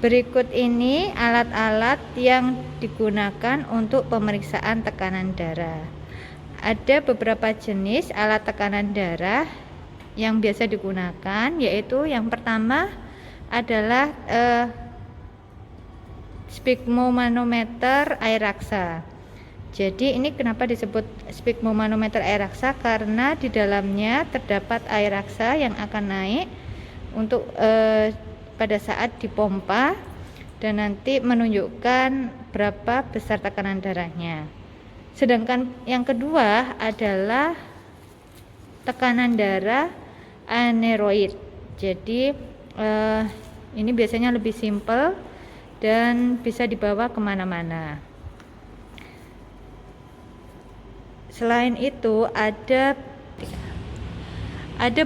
Berikut ini alat-alat yang digunakan untuk pemeriksaan tekanan darah. Ada beberapa jenis alat tekanan darah yang biasa digunakan, yaitu yang pertama adalah sphygmomanometer air raksa. Jadi ini kenapa disebut sphygmomanometer air raksa, karena di dalamnya terdapat air raksa yang akan naik untuk pada saat dipompa dan nanti menunjukkan berapa besar tekanan darahnya. Sedangkan yang kedua adalah tekanan darah aneroid. Jadi ini biasanya lebih simpel dan bisa dibawa kemana-mana. Selain itu ada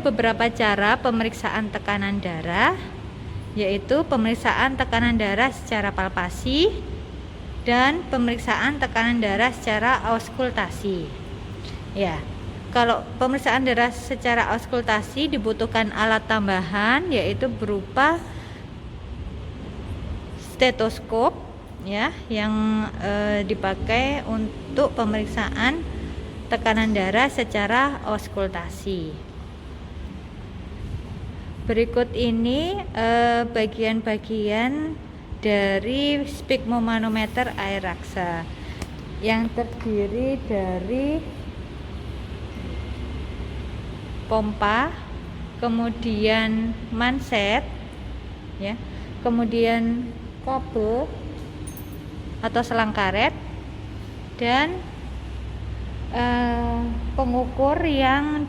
beberapa cara pemeriksaan tekanan darah, yaitu pemeriksaan tekanan darah secara palpasi dan pemeriksaan tekanan darah secara auskultasi. Ya, kalau pemeriksaan darah secara auskultasi dibutuhkan alat tambahan, yaitu berupa stetoskop, ya, yang dipakai untuk pemeriksaan tekanan darah secara auskultasi. Berikut ini bagian-bagian dari sphygmomanometer air raksa yang terdiri dari pompa, kemudian manset, ya, kemudian kabel atau selang karet, dan pengukur yang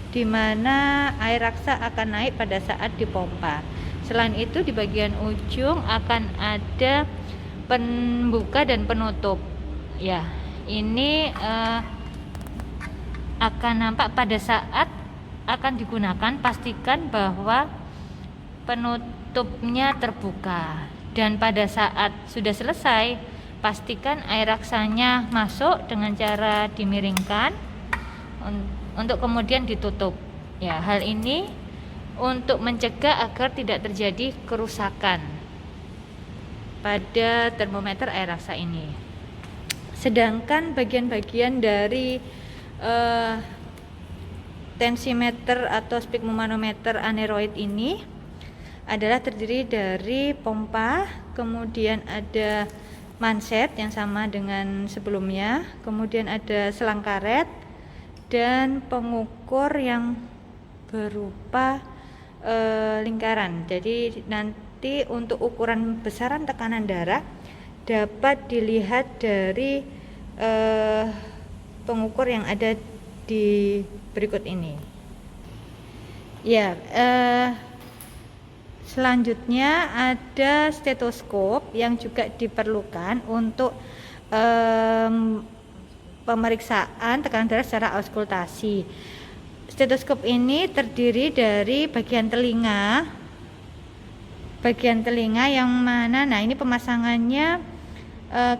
dimana air raksa akan naik pada saat dipompa. Selain itu di bagian ujung akan ada pembuka dan penutup. Ya, ini akan nampak pada saat akan digunakan. Pastikan bahwa penutupnya terbuka, dan pada saat sudah selesai pastikan air raksanya masuk dengan cara dimiringkan untuk kemudian ditutup. Ya, hal ini untuk mencegah agar tidak terjadi kerusakan pada termometer air raksa ini. Sedangkan bagian-bagian dari tensimeter atau sphygmomanometer aneroid ini adalah terdiri dari pompa, kemudian ada manset yang sama dengan sebelumnya, kemudian ada selang karet, dan pengukur yang berupa lingkaran. Jadi nanti untuk ukuran besaran tekanan darah dapat dilihat dari pengukur yang ada di berikut ini. Ya, selanjutnya ada stetoskop yang juga diperlukan untuk pemeriksaan tekanan darah secara auskultasi. Stetoskop ini terdiri dari bagian telinga yang mana, nah ini pemasangannya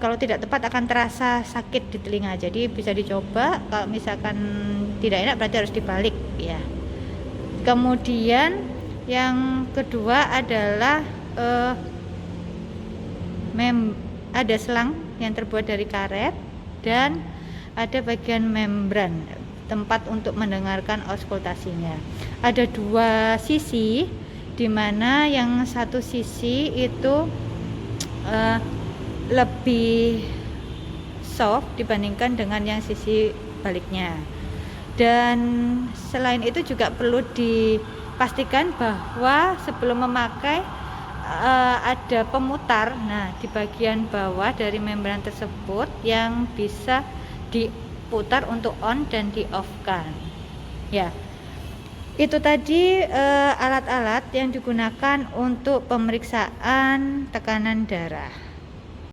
kalau tidak tepat akan terasa sakit di telinga. Jadi bisa dicoba, kalau misalkan tidak enak berarti harus dibalik, ya. Kemudian yang kedua adalah ada selang yang terbuat dari karet, dan ada bagian membran, tempat untuk mendengarkan auskultasinya. Ada dua sisi, di mana yang satu sisi itu lebih soft dibandingkan dengan yang sisi baliknya. Dan selain itu juga perlu dipastikan bahwa sebelum memakai ada pemutar, nah di bagian bawah dari membran tersebut yang bisa diputar untuk on dan di off kan. Ya, itu tadi alat-alat yang digunakan untuk pemeriksaan tekanan darah.